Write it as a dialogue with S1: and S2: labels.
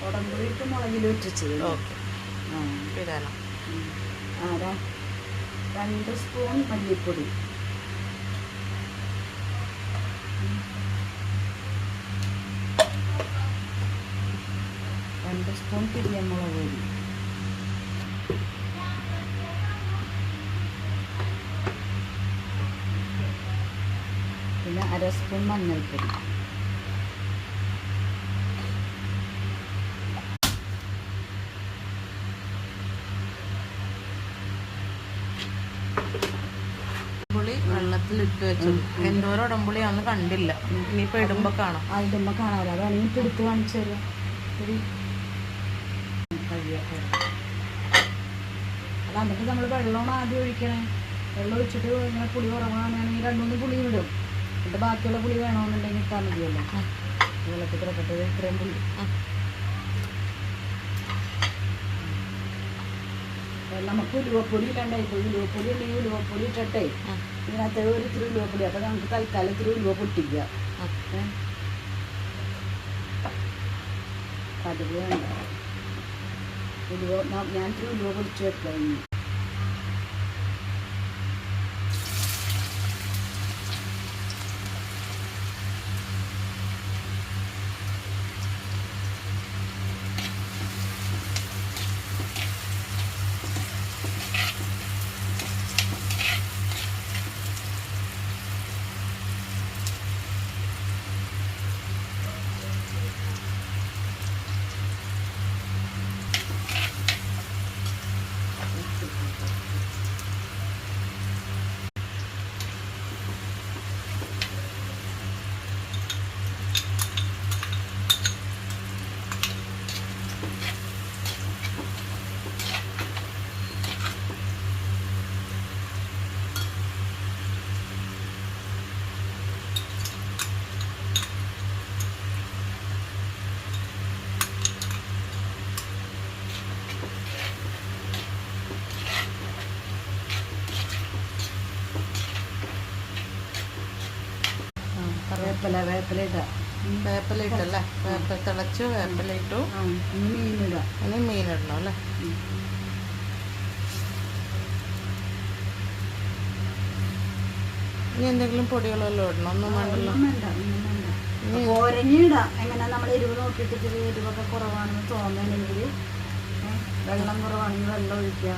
S1: ഉടമ്പുളിയിട്ട് മുളകിൽ വെച്ച്.
S2: Okay. ഇടാനോ?
S1: 2 spoon മല്ലിപ്പൊടി, 2 spoon പിരിയമുളക് പൊടി, പിന്നെ 1/2 സ്പൂൺ മഞ്ഞൾപ്പൊടി.
S2: വെള്ളത്തിലിട്ട് വെച്ചത് എന്തോരം ഉടമ്പുളിയാന്ന് കണ്ടില്ല. ഇനിയിപ്പോൾ ഇടുമ്പോൾ കാണാം.
S1: ഇടുമ്പോൾ കാണാമല്ലോ. അതാണ് ഇനിയിപ്പോൾ എടുത്ത് കാണിച്ചു തരാം. അല്ല, എന്നിട്ട് നമ്മൾ വെള്ളമാണ് ആദ്യം ഒഴിക്കണേ. വെള്ളം ഒഴിച്ചിട്ട് ഇങ്ങനെ പുളി കുറവാണെങ്കിൽ 2-3 പുളി ഇടും. എന്നിട്ട് ബാക്കിയുള്ള പുളി വേണമെന്നുണ്ടെങ്കിൽ ഇട്ടാൽ മതിയല്ലോ. വെള്ളത്തിൽ കിടക്കട്ടെ. ഇത്രയും പുളി. നമുക്ക് ഉലുവപ്പൊടി ഇല്ലാണ്ടായി. ഉലുവപ്പൊടി ഉണ്ടെങ്കിൽ ഉലുവപ്പൊടി ഇട്ടട്ടെ ഇതിനകത്ത് ഇത്തിരി ഉലുവപ്പൊടി. അപ്പം നമുക്ക് തൽക്കാലം ഇത്തിരി ഉലുവ പൊട്ടിക്കുക. കടുക് വേണ്ട. ഞാൻ ഇത്തിരി ഉലുവ പൊടിച്ച് വെക്കാം. വേപ്പില ഇടാം.
S2: വേപ്പില ഇട്ടല്ലേ? വേപ്പില തിളച്ച് വേപ്പില ഇട്ടു.
S1: മീനിടാം.
S2: ഇനി മീനിടണം അല്ലേ? ഇനി എന്തെങ്കിലും പൊടികളെല്ലാം ഇടണം? ഒന്നും വേണ്ടല്ലോ.
S1: ഓരഞ്ഞിടാം. എങ്ങനെ നമ്മൾ എരിവ് നോക്കിയിട്ട് എരിവൊക്കെ കുറവാണെന്ന് തോന്നുകയാണെങ്കിൽ, വെള്ളം കുറവാണെങ്കിൽ വെള്ളം ഒഴിക്കുക.